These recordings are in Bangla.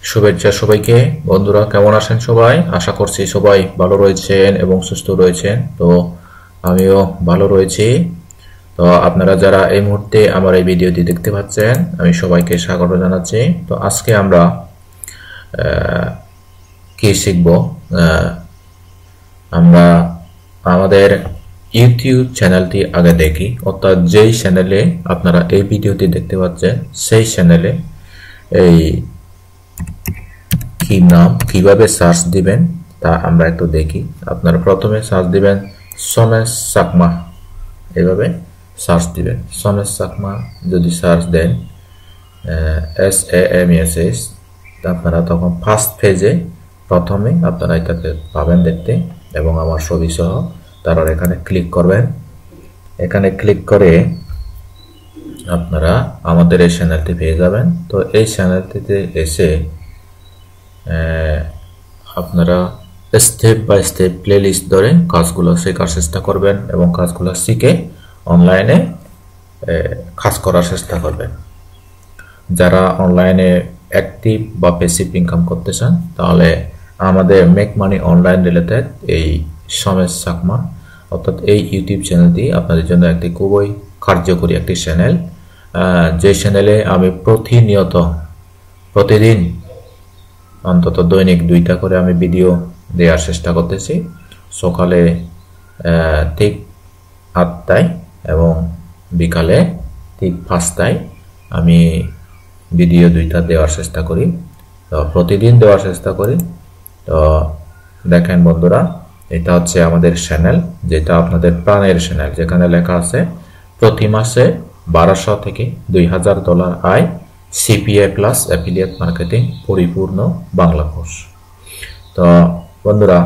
শুভেচ্ছা সবাইকে। বন্ধুরা কেমন আছেন সবাই? আশা করছি সবাই ভালো রয়েছেন এবং সুস্থ রয়েছেন। তো আমিও ভালো রয়েছি। তো আপনারা যারা এই মুহূর্তে আমার এই ভিডিওটি দেখতে পাচ্ছেন, আমি সবাইকে স্বাগত জানাচ্ছি। তো আজকে আমরা কি শিখব? আমরা আমাদের ইউটিউব চ্যানেলটি আগে দেখি, অর্থাৎ যেই চ্যানেলে আপনারা এই ভিডিওটি দেখতে পাচ্ছেন সেই চ্যানেলে এই কি নাম কিভাবে সার্চ দিবেন তা আমরা একটু দেখি। আপনারা প্রথমে সার্চ দিবেন সমেশ চাকমা, এভাবে সার্চ দিবেন সমেশ চাকমা। যদি সার্চ দেন SAMSS, আপনারা তখন ফার্স্ট পেজে প্রথমে আপনারা এটাকে পাবেন দেখতে এবং আমার ছবি সহ। তারপর এখানে ক্লিক করবেন। এখানে ক্লিক করে আপনারা আমাদের এই চ্যানেলটি পেয়ে যাবেন। তো এই চ্যানেলটিতে এসে আপনারা স্টেপ বাই স্টেপ প্লেলিস্ট ধরে কাজগুলো শেখার চেষ্টা করবেন এবং কাজগুলো শিখে অনলাইনে কাজ করার চেষ্টা করবেন। যারা অনলাইনে অ্যাক্টিভ বা প্যাসিভ ইনকাম করতে চান, তাহলে আমাদের মেক মানি অনলাইন রিলেটেড এই সমেশ চাকমা অর্থাৎ এই ইউটিউব চ্যানেলটি আপনাদের জন্য একটি খুবই কার্যকরী একটি চ্যানেল। যে চ্যানেলে আমি প্রতিদিন অন্তত দৈনিক 2টা করে আমি ভিডিও দেওয়ার চেষ্টা করতেছি। সকালে ঠিক 8টায় এবং বিকালে ঠিক 5টায় আমি ভিডিও 2টা দেওয়ার চেষ্টা করি। তো প্রতিদিন দেওয়ার চেষ্টা করি। তো দেখেন বন্ধুরা, এটা হচ্ছে আমাদের চ্যানেল, যেটা আপনাদের প্রাণের চ্যানেল, যেখানে লেখা আছে প্রতি মাসে 1200 থেকে $2000 আয়, CPA প্লাস অ্যাফিলিয়েট মার্কেটিং পরিপূর্ণ বাংলা কোর্স। তো বন্ধুরা,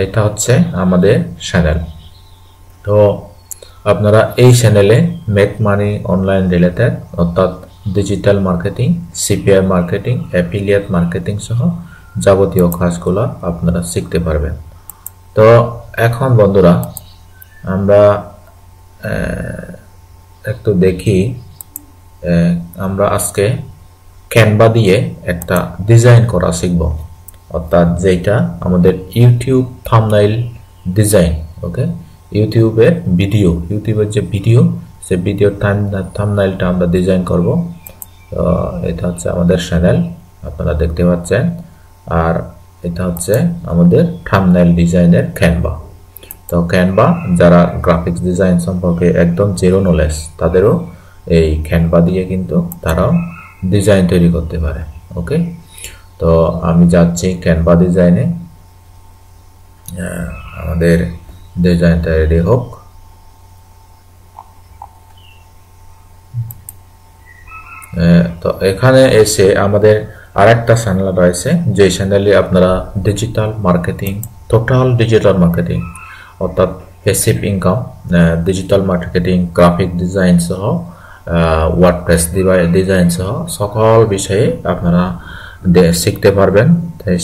এটা হচ্ছে আমাদের চ্যানেল। তো আপনারা এই চ্যানেলে মেক মানি অনলাইন রিলেটেড অর্থাৎ digital marketing, CPA marketing, affiliate marketing সহ যাবতীয় কাজগুলো আপনারা শিখতে পারবেন। তো এখন বন্ধুরা আমরা একটু দেখি। আমরা আজকে ক্যানভা দিয়ে একটা ডিজাইন করা শিখব, অর্থাৎ যেটা আমাদের ইউটিউব থাম্বনেইল ডিজাইন। ওকে, ইউটিউবের যে ভিডিও, সে ভিডিওর থাম্বনেইলটা আমরা ডিজাইন করব। তো এটা হচ্ছে আমাদের চ্যানেল, আপনারা দেখতে পাচ্ছেন। আর এটা হচ্ছে আমাদের থাম্বনেইল ডিজাইনের ক্যানভা। তো ক্যানভা যারা গ্রাফিক্স ডিজাইন সম্পর্কে একদম জিরো নলেজ, তাদেরও এই ক্যানভা দিয়ে কিন্তু তারাও ডিজাইন তৈরি করতে পারে। ওকে, তো আমি যাচ্ছি ক্যানভা ডিজাইনে। আমাদের ডিজাইনটা রেডি হোক। তো এখানে এসে আমাদের আরেকটা চ্যানেল রয়েছে, যে চ্যানেলে আপনারা digital marketing, total digital marketing অর্থাৎ passive income, digital marketing, graphic design সহ, ওয়ার্ডপ্রেস ডিজাইন সহ সকল বিষয়ে আপনারা শিখতে পারবেন।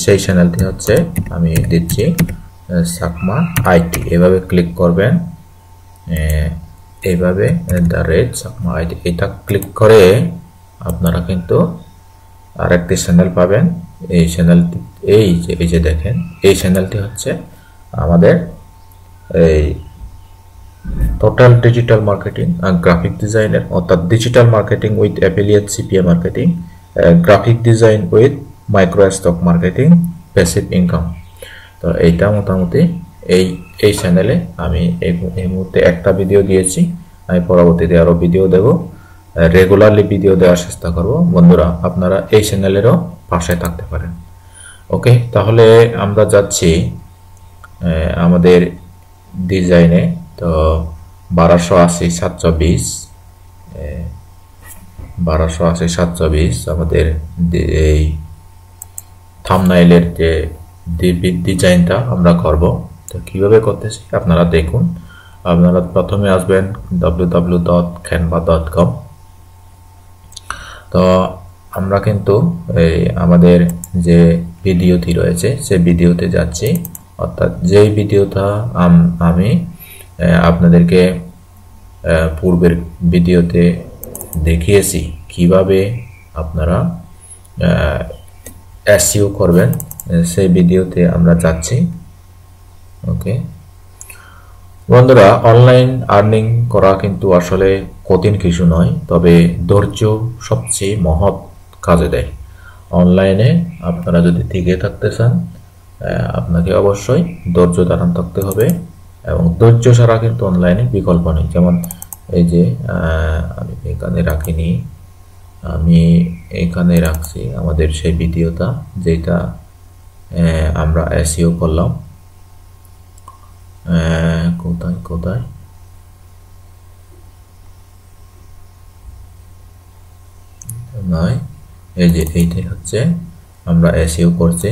সেই চ্যানেলটি হচ্ছে আমি দিচ্ছি চাকমা আইটি। এভাবে ক্লিক করবেন, এইভাবে দ্য রেড চাকমা আইটি, এটা ক্লিক করে আপনারা কিন্তু আরেকটি চ্যানেল পাবেন। এই চ্যানেলটি এই যে দেখেন, এই চ্যানেলটি হচ্ছে আমাদের এই টোটাল ডিজিটাল মার্কেটিং আর গ্রাফিক ডিজাইনের অর্থাৎ digital marketing with affiliate, CPA marketing, graphic design with micro stock marketing, passive income. তো এইটা মোটামুটি এই চ্যানেলে আমি এই মুহূর্তে একটা ভিডিও দিয়েছি। আমি পরবর্তীতে আরো ভিডিও দেব, রেগুলারলি ভিডিও দেওয়ার চেষ্টা করব। বন্ধুরা, আপনারা এই চ্যানেলেরও পাশে থাকতে পারেন। ওকে, তাহলে আমরা যাচ্ছি আমাদের ডিজাইনে। তো 1280-720 আমাদের এই থাম্বনেইলের যে ডিজাইনটা আমরা করব। তো কিভাবে করতেছি আপনারা দেখুন। আপনারা প্রথমে আসবেন www.canva.com। তো আমরা কিন্তু এই আমাদের যে ভিডিওটি রয়েছে সেই ভিডিওতে যাচ্ছি, অর্থাৎ যেই ভিডিওটা আমি আপনাদেরকে পূর্বের ভিডিওতে দেখিয়েছি কিভাবে আপনারা এসইও করবেন সেই ভিডিওতে আমরা যাচ্ছি। ওকে বন্ধুরা, অনলাইন আর্নিং করা কিন্তু আসলে কঠিন কিছু নয়, তবে ধৈর্য সবচেয়ে মহৎ কাজে দেয়। অনলাইনে আপনারা যদি টিকে থাকতে চান, আপনাকে অবশ্যই ধৈর্য ধারণ থাকতে হবে, এবং ধৈর্য ছাড়া কিন্তু অনলাইনে বিকল্প নেই। যেমন এই যে আমি এখানে রাখিনি, আমি এখানে রাখছি আমাদের সেই ভিডিওটা যেটা আমরা এসইও করলাম। কোথায় কোথায় নয়, এই যে এইটাই হচ্ছে আমরা এসইও করছি,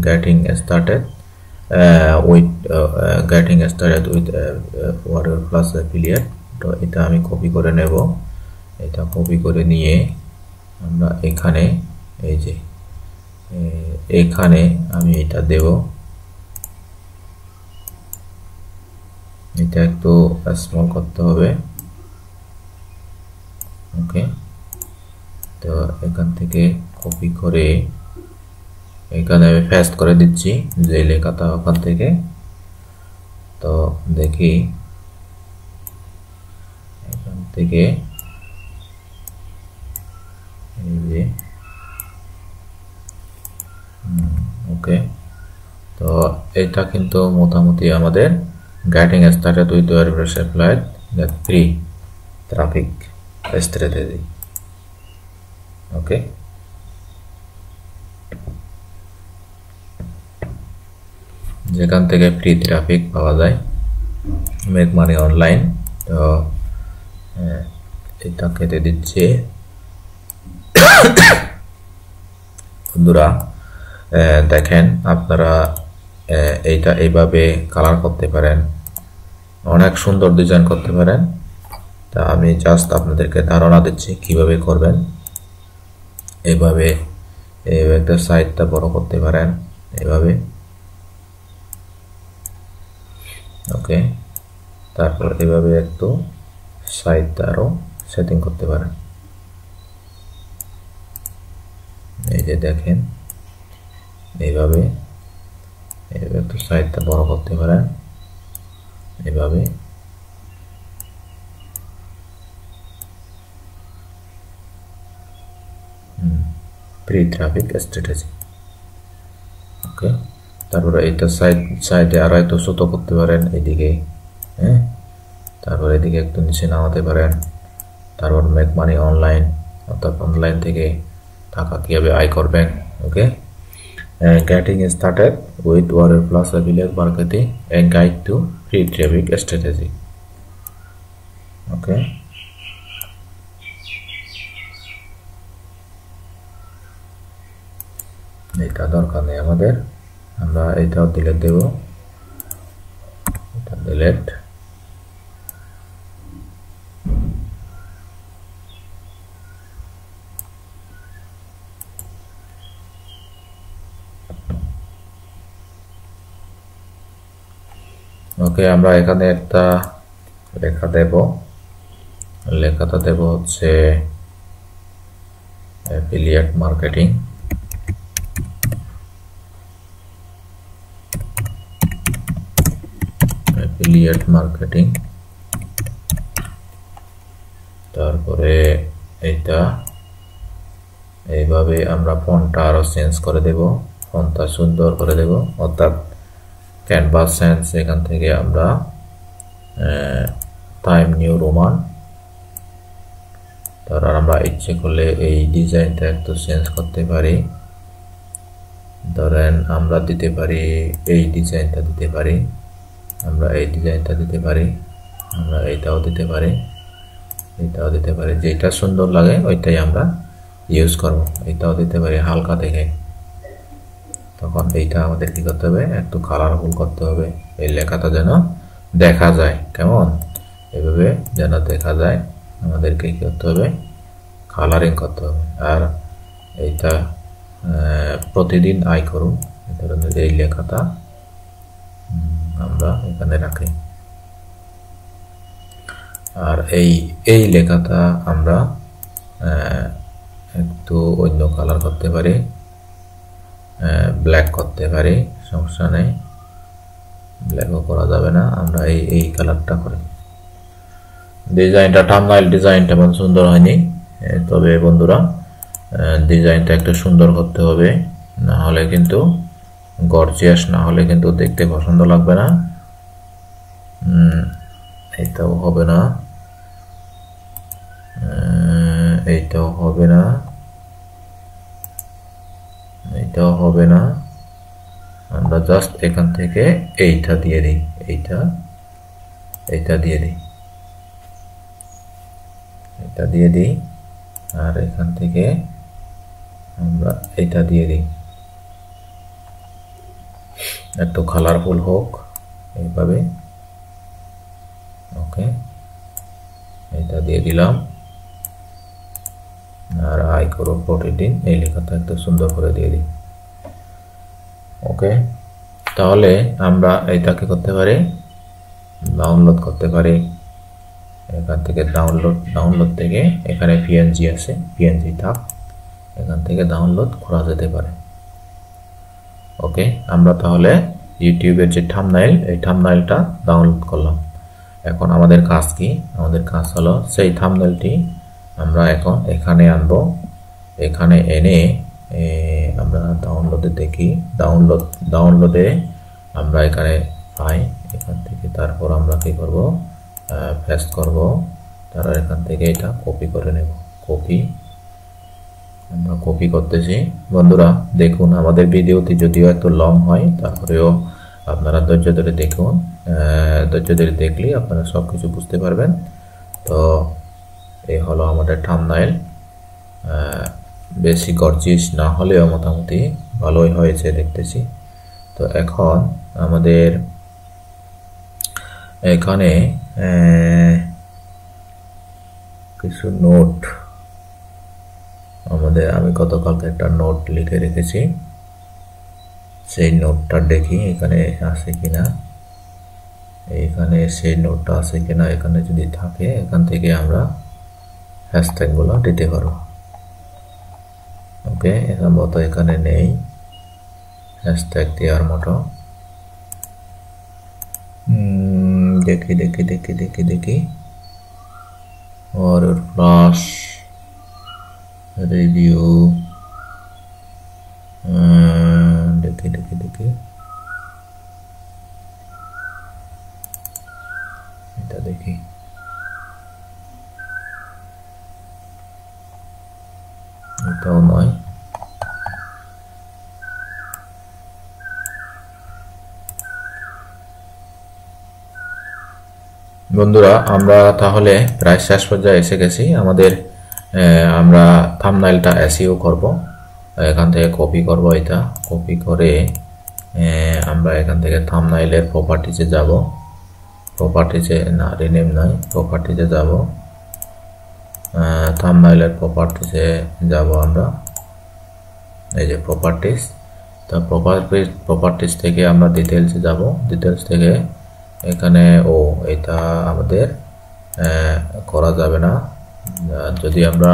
getting started with WordPress affiliate. তো এটা আমি কপি করে নেব, এটা কপি করে নিয়ে আমরা এখানে এই যে এখানে আমি এটা দেব, এটা একটু স্মল করতে হবে। ওকে, তো এখান থেকে কপি করে এখানে আমি পেস্ট করে দিচ্ছি যে লেখাটা ওখান থেকে। তো দেখি এখান থেকে এই যে ওকে, তো এটা কিন্তু মোটামুটি আমাদের getting started with WordPress applied free traffic strategy. Okay, যেখান থেকে ফ্রি ট্রাফিক পাওয়া যায়, মেক মানি অনলাইন। তো এটা কেটে দিচ্ছে। বন্ধুরা দেখেন, আপনারা এইটা এইভাবে কালার করতে পারেন, অনেক সুন্দর ডিজাইন করতে পারেন। তা আমি জাস্ট আপনাদেরকে ধারণা দিচ্ছি কিভাবে করবেন। এইভাবে একটা সাইডটা বড় করতে পারেন এইভাবে। ওকে, তারপর এভাবে একটু সাইডটা আরো সেটিং করতে পারেন। এই যে দেখেন, এইভাবে একটু সাইডটা বড় করতে পারেন এভাবে। Pre traffic strategy. ওকে, তারপরে এইটা সাইডে আরো একটু ছোট করতে পারেন এইদিকে, হ্যাঁ। তারপর এদিকে একটু নিচে নামাতে পারেন। তারপর মেক মানি অনলাইন, অর্থাৎ অনলাইন থেকে টাকা কিভাবে আয় করবেন। ওকে, getting started with WordPress affiliate marketing, a guide to free traffic strategy. Okay, এটা দরকার নেই আমাদের, আমরা এটাও ডিলিট দেব, এটা ডিলিট। ওকে, আমরা এখানে একটা লেখা দেব, লেখাটা দেব হচ্ছে অ্যাফিলিয়েট মার্কেটিং। অ্যাফিলিয়েট মার্কেটিং, তারপরে এইটা এইভাবে আমরা ফন্টটা আরো চেঞ্জ করে দেব, ফন্টটা সুন্দর করে দেব, অর্থাৎ ক্যানভাস সেন্স এখান থেকে আমরা টাইম নিউ রোমান। তারপর আমরা ইচ্ছে করলে এই ডিজাইনটা একটু চেঞ্জ করতে পারি, ধরেন আমরা দিতে পারি এই ডিজাইনটা দিতে পারি, আমরা এই ডিজাইনটা দিতে পারি, আমরা এইটাও দিতে পারি, এটাও দিতে পারি, যেটা সুন্দর লাগে ওইটাই আমরা ইউজ করব। এটাও দিতে পারি হালকা দেখে। তখন এইটা আমাদের কি করতে হবে, একটু কালারফুল করতে হবে, এই লেখাটা যেন দেখা যায়, কেমন এভাবে যেন দেখা যায়, আমাদেরকে কি করতে হবে, কালারিং করতে হবে। আর এইটা প্রতিদিন আয় করুন, এই ধরনের এই লেখাটা আমরা এখানে রাখি। আর এই লেখাটা আমরা একটু অন্য কালার করতে পারি, ব্ল্যাক করতে পারি, সমস্যা নেই, ব্ল্যাকও করা যাবে না, আমরা এই কালারটা করি। ডিজাইনটা থাম্বনেল ডিজাইনটা তেমন সুন্দর হয়নি, তবে বন্ধুরা ডিজাইনটা একটু সুন্দর করতে হবে, না হলে কিন্তু গর্জিয়াস না হলে কিন্তু দেখতে পছন্দ লাগবে না। এইটাও হবে না, এইটাও হবে না, এইটাও হবে না। আমরা জাস্ট এখান থেকে এইটা দিয়ে দিই, এইটা দিয়ে দিই, এটা দিয়ে দিই, আর এখান থেকে আমরা এটা দিয়ে দিই, একটু কালারফুল হোক এইভাবে। ওকে, এটা দিয়ে দিলাম, আর আই করো প্রতিদিন এই লেখাটা একটু সুন্দর করে দিয়ে দিই। ওকে, তাহলে আমরা এইটাকে করতে পারি, ডাউনলোড করতে পারি। এখান থেকে ডাউনলোড থেকে এখানে পিএনজি আছে, পিএনজি থাক, এখান থেকে ডাউনলোড করা যেতে পারে। ওকে, আমরা তাহলে ইউটিউবের যে থাম্বনেইল, এই থাম্বনেইলটা ডাউনলোড করলাম। এখন আমাদের কাজ কি? আমাদের কাজ হলো সেই থাম্বনেইলটি আমরা এখন এখানে আনবো, এখানে এনে আমরা ডাউনলোডে দেখি, ডাউনলোডে আমরা এখানে পাই, এখান থেকে তারপর আমরা কি করব, পেস্ট করব, তারপর এখান থেকে এটা কপি করে নেব। আমরা কপি করতেছি। বন্ধুরা দেখুন, আমাদের ভিডিওটি যদিও একটু লং হয়, তারপরেও আপনারা ধৈর্য ধরে দেখুন, ধৈর্য ধরে দেখলে আপনারা সব কিছু বুঝতে পারবেন। তো এই হলো আমাদের থাম্বনেইল, বেশি গর্জিয়াস না হলেও মোটামুটি ভালোই হয়েছে দেখতেছি। তো এখন আমাদের এখানে কিছু নোট, আমি গতকালকে একটা নোট লিখে রেখেছি, সেই নোটটা দেখি এখানে আছে কিনা, এখানে সেই নোটটা আছে কিনা, এখানে যদি থাকে এখান থেকে আমরা হ্যাশট্যাগ গুলো দিতে পারবো। ওকে, এখন মতো এখানে নেই হ্যাশট্যাগ দেওয়ার মতো। দেখি দেখি দেখি দেখি দেখি और फ्लैश रिव्यू, देखी देखी देखी এটা দেখি, এটাও নয়। বন্ধুরা আমরা তাহলে প্রায় শেষ পর্যায়ে এসে গেছি। আমরা থাম্বনেইলটা এসইও করব, এখান থেকে কপি করব, এটা কপি করে আমরা এখান থেকে থাম্বনেইলের প্রপার্টিজে যাব, প্রপার্টিজে না, রিনেম নয়, প্রপার্টিজে যাব, থাম্বনেইলের প্রপার্টিজে যাব আমরা, এই যে প্রপার্টিজ। তো প্রপার্টিজ থেকে আমরা ডিটেইলসে যাব, ডিটেইলস থেকে এখানে এটা আমাদের করা যাবে না, যদি আমরা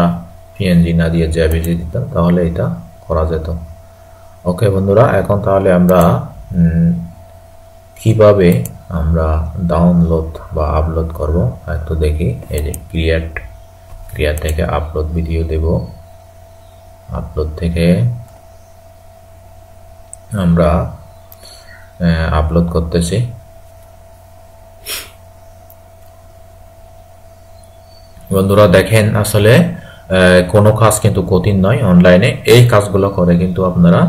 পিএনজি না দিয়ে জেপিজি দিতাম তাহলে এটা করা যেত। ওকে বন্ধুরা, এখন তাহলে আমরা কিভাবে আমরা ডাউনলোড বা আপলোড করব একটু দেখি। এই যে ক্রিয়েট থেকে আপলোড ভিডিও দেব, আপলোড থেকে আমরা আপলোড করতেছি। বন্ধুরা দেখেন, আসলে কোনো কাজ কিন্তু কঠিন নয়, অনলাইনে এই কাজগুলো করে কিন্তু আপনারা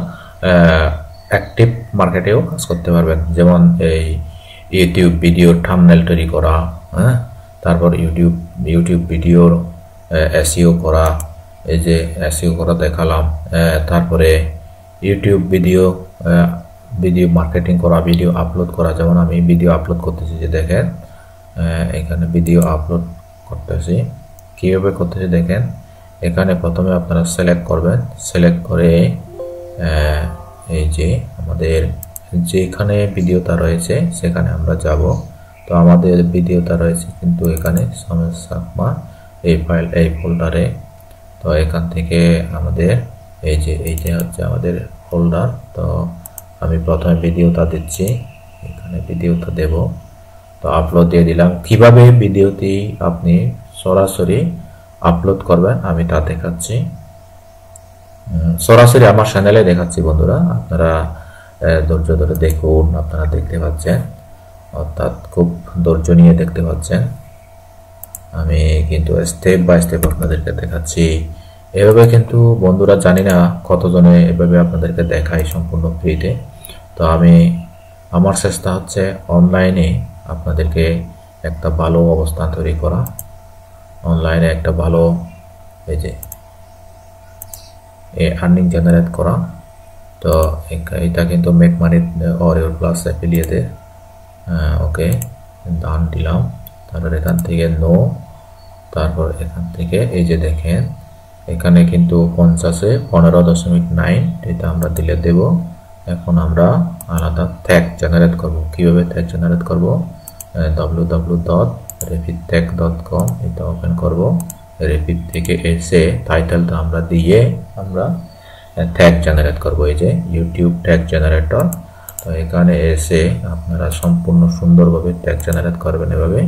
অ্যাক্টিভ মার্কেটেও কাজ করতে পারবেন। যেমন এই ইউটিউব ভিডিওর থাম্বনেল তৈরি করা, হ্যাঁ, তারপর ইউটিউব ভিডিওর এসইও করা, এই যে এসইও করা দেখালাম, তারপরে ইউটিউব ভিডিও মার্কেটিং করা, ভিডিও আপলোড করা, যেমন আমি ভিডিও আপলোড করতেছি, যে দেখেন এখানে ভিডিও আপলোড করতেছি। কিভাবে করতেছি দেখেন, এখানে প্রথমে আপনারা সিলেক্ট করবেন, সিলেক্ট করে এই যে আমাদের যেখানে ভিডিওটা রয়েছে সেখানে আমরা যাব। তো আমাদের ভিডিওটা রয়েছে কিন্তু এখানে এই ফাইল, এই ফোল্ডারে। তো এখান থেকে আমাদের এই যে এইটা হচ্ছে আমাদের ফোল্ডার। তো আমি প্রথমে ভিডিওটা দিচ্ছি, এখানে ভিডিওটা দেব। তো আপলোড দিয়ে দিলাম। কিভাবে ভিডিওটি আপনি সরাসরি আপলোড করবেন আমি তা দেখাচ্ছি। সরাসরি আমার চ্যানেলে দেখাচ্ছি বন্ধুরা, আপনারা ধৈর্য ধরে দেখুন। আপনারা দেখতে পাচ্ছেন, অর্থাৎ খুব ধৈর্য নিয়ে দেখতে পাচ্ছেন। আমি কিন্তু স্টেপ বাই স্টেপ আপনাদেরকে দেখাচ্ছি। এভাবে কিন্তু বন্ধুরা জানি না কতজনে এভাবে আপনাদেরকে দেখাই সম্পূর্ণ ফ্রিতে। তো আমার চেষ্টা হচ্ছে অনলাইনে আপনাদেরকে একটা ভালো অবস্থান তৈরি করা, অনলাইনে একটা ভালো এই যে আর্নিং জেনারেট করা। তো এটা কিন্তু make money or your plus অ্যাফিলিয়েটে। ওকে, ডান দিলাম। তারপর এখান থেকে নো, তারপর এখান থেকে এই যে দেখেন এখানে কিন্তু 50-এ 15.9 এটা আমরা দিলে দেব। এখন আমরা আলাদা ট্যাগ জেনারেট করব। কিভাবে ট্যাগ জেনারেট করব? www.rapidtag.com এটা ওপেন করব। রেপিড থেকে এসে টাইটেলটা আমরা দিয়ে আমরা ট্যাগ জেনারেট করব। এই যে ইউটিউব ট্যাগ জেনারেটর। তো এখানে এসে আপনারা সম্পূর্ণ সুন্দরভাবে ট্যাগ জেনারেট করবেন। এভাবে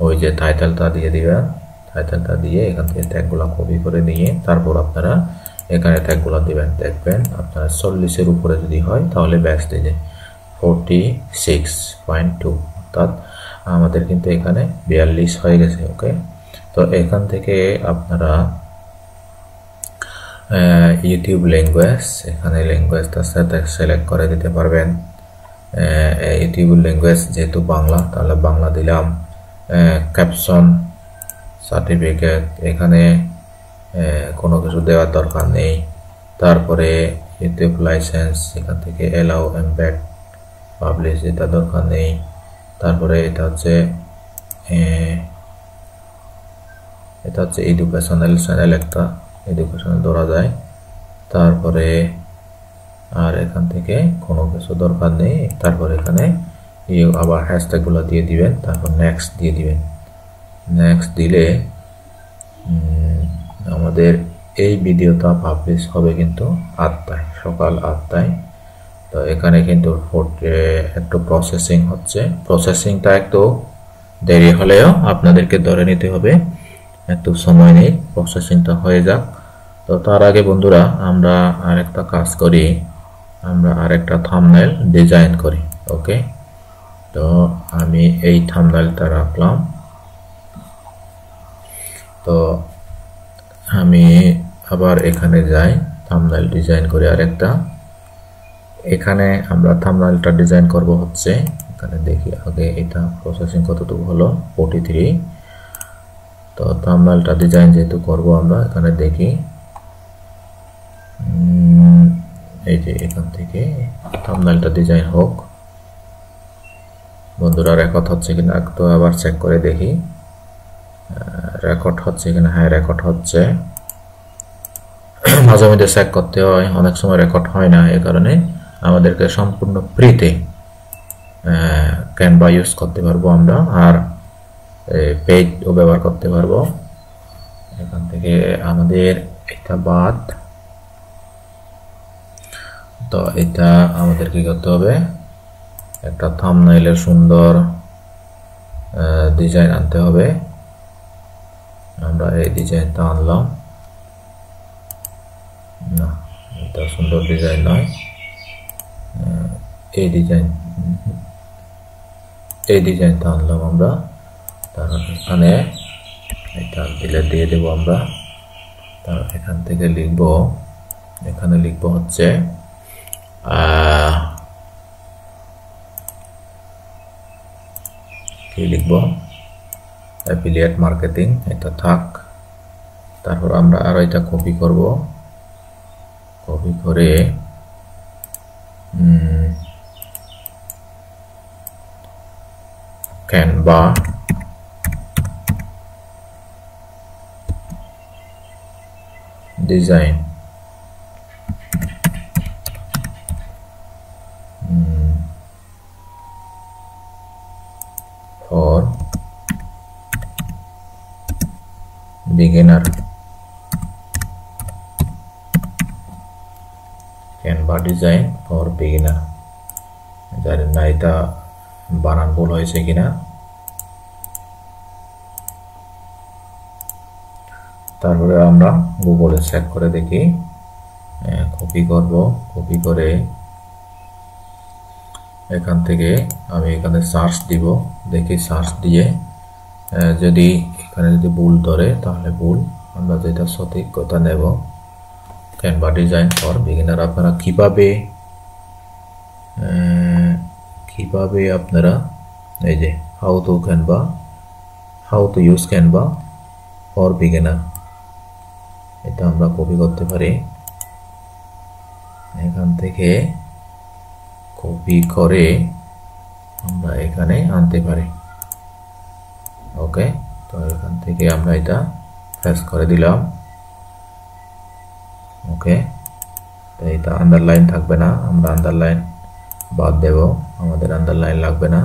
ওই যে টাইটেলটা দিয়ে দিবেন, টাইটেলটা দিয়ে এখান থেকে ট্যাগগুলো কপি করে নিয়ে তারপর আপনারা এখানে ট্যাগগুলো দিবেন। দেখবেন আপনারা 40-এর উপরে যদি হয় তাহলে ব্যাস দিয়ে 46.2, অর্থাৎ আমাদের কিন্তু এখানে 42 হয়ে গেছে। ওকে, তো এখান থেকে আপনারা ইউটিউব ল্যাঙ্গুয়েজ, এখানে ল্যাঙ্গুয়েজটা সিলেক্ট করে দিতে পারবেন। ইউটিউব ল্যাঙ্গুয়েজ যেহেতু বাংলা, তাহলে বাংলা দিলাম। ক্যাপশন, সার্টিফিকেট, এখানে কোনো কিছু দেওয়ার দরকার নেই। তারপরে ইউটিউব লাইসেন্স, এখান থেকে এলাও এমবেড পাবলিশ, এটা দরকার নেই। তারপরে এটা হচ্ছে এডুকেশনাল চ্যানেল, একটা এডুকেশনাল ধরা যায়। তারপরে আর এখান থেকে কোনো কিছু দরকার নেই। তারপর এখানে আবার হ্যাশট্যাগুলো দিয়ে দিবেন, তারপর নেক্সট দিয়ে দিবেন। নেক্সট দিলে আমাদের এই ভিডিওটা পাবলিশ হবে কিন্তু 8টায়, সকাল 8টায়। তো এখানে কিন্তু একটু প্রসেসিং হচ্ছে। প্রসেসিংটা একটু দেরি হলেও আপনাদেরকে ধরে নিতে হবে, একটু সময় নেই, প্রসেসিংটা হয়ে যাক। তো তার আগে বন্ধুরা আমরা আরেকটা কাজ করি, আমরা আরেকটা থাম্বনেল ডিজাইন করি। ওকে, তো আমি এই থাম্বনেলটা রাখলাম। তো আমি আবার এখানে যাই, থাম্বনেল ডিজাইন করি আরেকটা। এখানে আমরা থাম্বনেলটা ডিজাইন করব হচ্ছে, এখানে দেখি আগে এটা প্রসেসিং কতটুকু হলো, 43। তো থাম্বনেলটা ডিজাইন যেহেতু করব আমরা, এখানে দেখি এই যে এখান থেকে থাম্বনেলটা ডিজাইন হোক। বন্ধুরা রেকর্ড হচ্ছে কিনা তো আবার চেক করে দেখি, রেকর্ড হচ্ছে কিনা। হ্যাঁ, রেকর্ড হচ্ছে। মাঝে মধ্যে চেক করতে হয়, অনেক সময় রেকর্ড হয় না। এই কারণে আমাদেরকে সম্পূর্ণ ফ্রিতে ক্যানভা ইউজ করতে পারবো আমরা, আর পেজও ব্যবহার করতে পারবো। এখান থেকে আমাদের এটা বাদ। তো এটা আমাদের কি করতে হবে, একটা থাম্বনেইলের সুন্দর ডিজাইন আনতে হবে। আমরা এই ডিজাইনটা আনলাম না, এটা সুন্দর ডিজাইন নয়। এই ডিজাইনটা আনলাম আমরা। তারপর এখানে এটা দিলে দিয়ে দেবো আমরা। তারপর এখান থেকে লিখবো, এখানে লিখবো হচ্ছে কি লিখবো, অ্যাফিলিয়েট মার্কেটিং, এটা থাক। তারপর আমরা আরো এটা কপি করব, কপি করে Canva design for beginner. Canva design for beginner. জানেন না এটা বানান ভুল হয়েছে কিনা। তারপরে আমরা গুগলে চেক করে দেখি, কপি করব, কপি করে এখান থেকে আমি এখানে সার্চ দিব, দেখি সার্চ দিয়ে যদি এখানে যদি ভুল ধরে তাহলে ভুল, আমরা যেটা সঠিক কথা নেব। Canva design for beginner. আপনারা কিভাবে আপনারা এই যে how to use Canva for beginner, এটা আমরা কপি করতে পারি, এখান থেকে কপি করে আমরা এখানে আনতে পারি। ওকে, তো এখান থেকে আমরা এটা পেস্ট করে দিলাম। ওকে, তো এটা আন্ডারলাইন থাকবে না, আমরা আন্ডারলাইন বাদ দেব, আমাদের আন্ডারলাইন লাগবে না।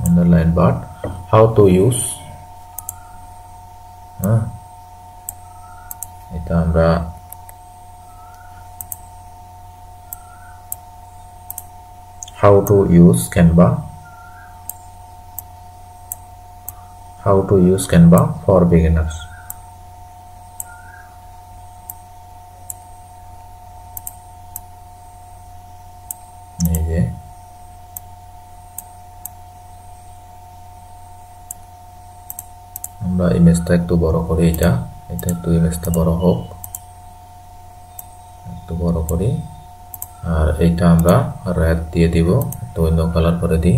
Underline but how to use, এটা আমরা how to use Canva for beginners। এই যে আমরা ইমেজটা একটু বড় করি, এটা একটু ইমেজটা বড় হোক, একটু বড় করি। আর এইটা আমরা রেড দিয়ে দিব, একটু অন্য কালার করে দিই,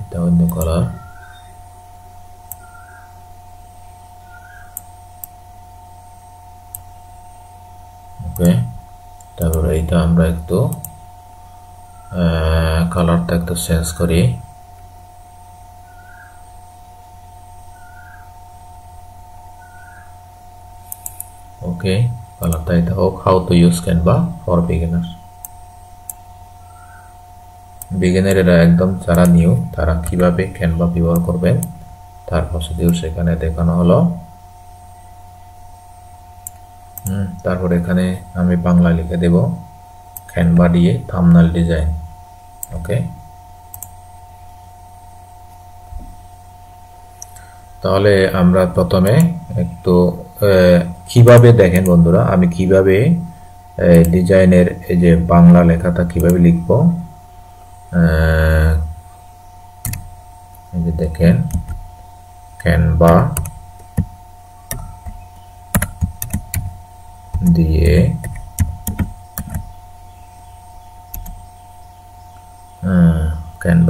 এটা অন্য কালার। ওকে, তারপরে এইটা আমরা একটু কালারটা একটু চেঞ্জ করি। ওকে, কালারটা এটা হোক, how to use Canva for beginner. বিগিনারেরা একদম যারা নিউ, তারা কিভাবে ক্যানভা ব্যবহার করবেন তার প্রসিডিউর সেখানে দেখানো হলো। তারপর এখানে আমি বাংলা লিখে দেব, ক্যানভা দিয়ে থাম্বনেল ডিজাইন। ওকে, তাহলে আমরা প্রথমে একটু কিভাবে দেখেন বন্ধুরা, আমি কিভাবে ডিজাইনের এই যে বাংলা লেখাটা কিভাবে লিখব, এই যে দেখেন ক্যানভা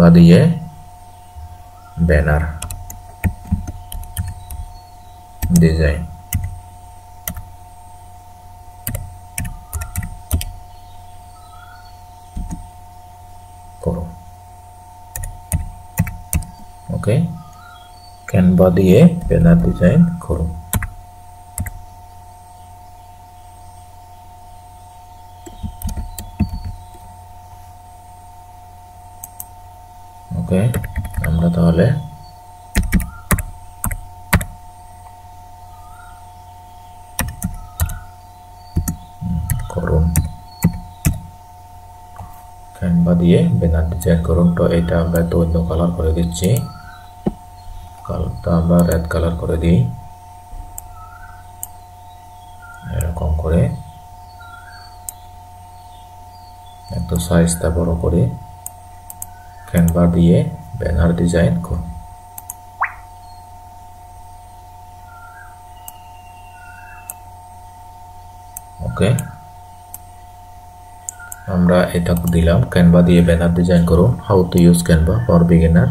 দিয়ে ব্যানার ডিজাইন করো। ওকে, ক্যানভা দিয়ে ব্যানার ডিজাইন করো। ওকে, আমরা তাহলে করুন, ক্যানভা দিয়ে ব্যানার ডিজাইন করুন। তো এটা আমরা একটু অন্য কালার করে দিচ্ছি, কালারটা আমরা রেড কালার করে দিই, এরকম করে একটু সাইজটা বড় করে ক্যানভা দিয়ে ব্যানার ডিজাইন করুন। ওকে, আমরা এটা দিলাম, ক্যানভা দিয়ে ব্যানার ডিজাইন করুন, how to use Canva for beginner.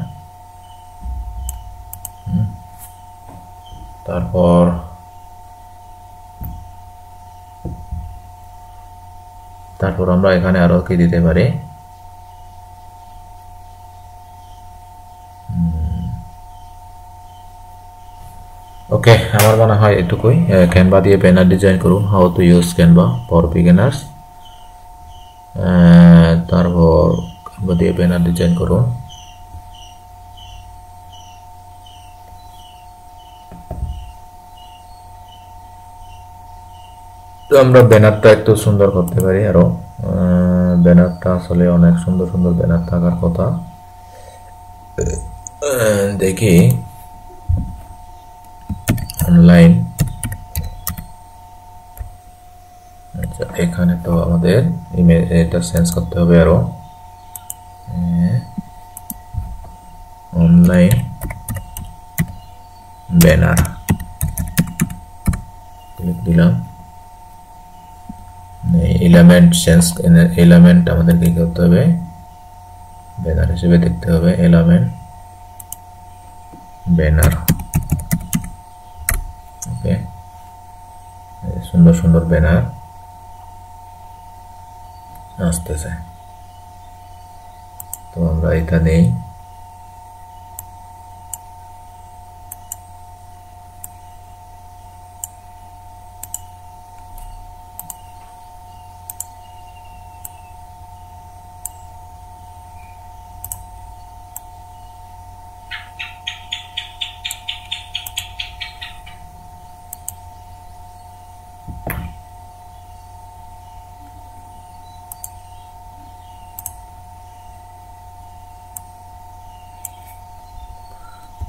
তারপর আমরা এখানে আরো কি দিতে পারি, ওকে, আমার মনে হয় এটুকুই। ক্যানভা দিয়ে ব্যানার ডিজাইন করুন, how to use Canva for beginners. তারপর ক্যানভা দিয়ে ব্যানার ডিজাইন করুন, তো আমরা ব্যানারটা একটু সুন্দর করতে পারি আরো। ব্যানারটা আসলে অনেক সুন্দর সুন্দর ব্যানার থাকার কথা। দেখি অনলাইন। আচ্ছা, এখানে তো আমাদের ইমেজ এটা চেঞ্জ করতে হবে আরো। অনলাইন ব্যানার ক্লিক দিলাম। এলিমেন্ট চেঞ্জ, এলিমেন্ট আমাদের কি করতে হবে, ব্যানার হিসেবে দেখতে হবে। Element banner. ওকে, সুন্দর সুন্দর ব্যানার আসতেছে। তো আমরা এটা নেই।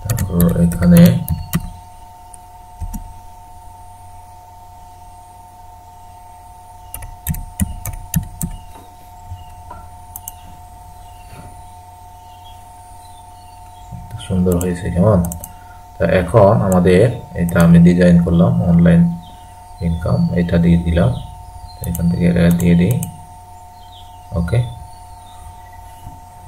তারপর এখানে সুন্দর হয়েছে কেমন। তা এখন আমাদের এটা আমি ডিজাইন করলাম অনলাইন ইনকাম, এটা দিয়ে দিলাম। এখান থেকে এটা দিয়ে দিই। ওকে,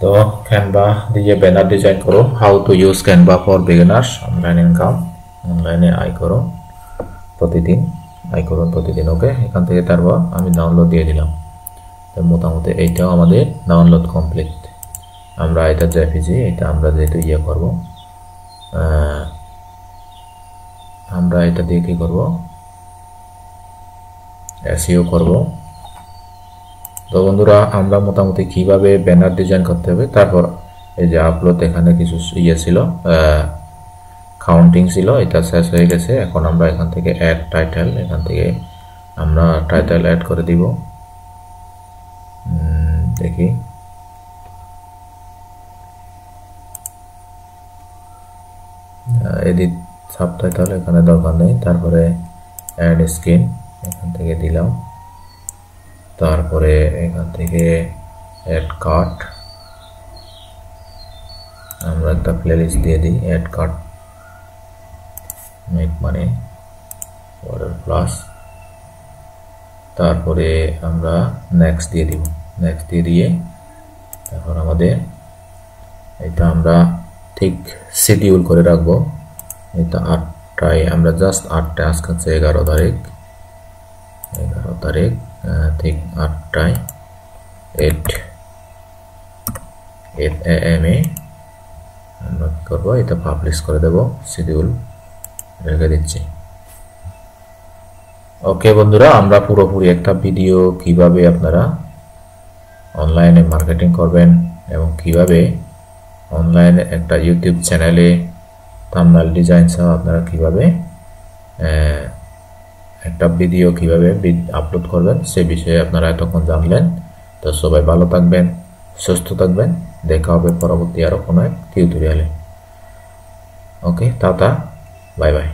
তো ক্যানভা দিয়ে ব্যানার ডিজাইন করো। How to use Canva for beginners online income. অনলাইনে আয় করো প্রতিদিন, আয় করুন প্রতিদিন। ওকে, এখান থেকে তারপর আমি ডাউনলোড দিয়ে দিলাম। তো মোটামুটি এইটাও আমাদের ডাউনলোড কমপ্লিট। আমরা এটা জেপিজি, এটা আমরা যেহেতু ইয়ে করব, আমরা এটা দিয়ে কি করব, এসইও করব। তো বন্ধুরা, আমরা মোটামুটি কিভাবে ব্যানার ডিজাইন করতে হবে, তারপর এই যে আপলোড, এখানে কিছু ইয়ে ছিল, কাউন্টিং ছিল, এটা শেষ হয়ে গেছে। এখন আমরা এখান থেকে অ্যাড টাইটেল, এখান থেকে আমরা টাইটেল অ্যাড করে দিব। দেখি, এডিট সাবটাইটেল এখানে দরকার নেই। তারপরে অ্যাড স্ক্রিন এখান থেকে দিলাম। তারপরে এখান থেকে অ্যাড কার্ড, আমরা একটা প্লেলিস্ট দিয়ে দিই। Add card, make money, order plus. তারপরে আমরা নেক্সট দিয়ে দিব। নেক্সট দিয়ে দিয়ে এখন আমাদের এটা আমরা ঠিক শিডিউল করে রাখবো। এটা 8টায়, আমরা জাস্ট 8টায়, আজকে হচ্ছে 11 তারিখ, 11 তারিখ ঠিক 8টায় 8 AM এ আমরা কি করবো, এটা পাবলিশ করে দেব, শিডিউল রেখে দিচ্ছি। ওকে বন্ধুরা, আমরা পুরোপুরি একটা ভিডিও কিভাবে আপনারা অনলাইনে মার্কেটিং করবেন এবং কিভাবে অনলাইনে একটা ইউটিউব চ্যানেলে থাম্বনেল ডিজাইন সহ আপনারা কিভাবে একটা ভিডিও কিভাবে আপলোড করবেন সে বিষয়ে আপনারা এতক্ষণ জানলেন। তো সবাই ভালো থাকবেন, সুস্থ থাকবেন, দেখা হবে পরবর্তী আরো কোনো এক টিউটোরিয়ালে। ওকে, টাটা, বাই বাই।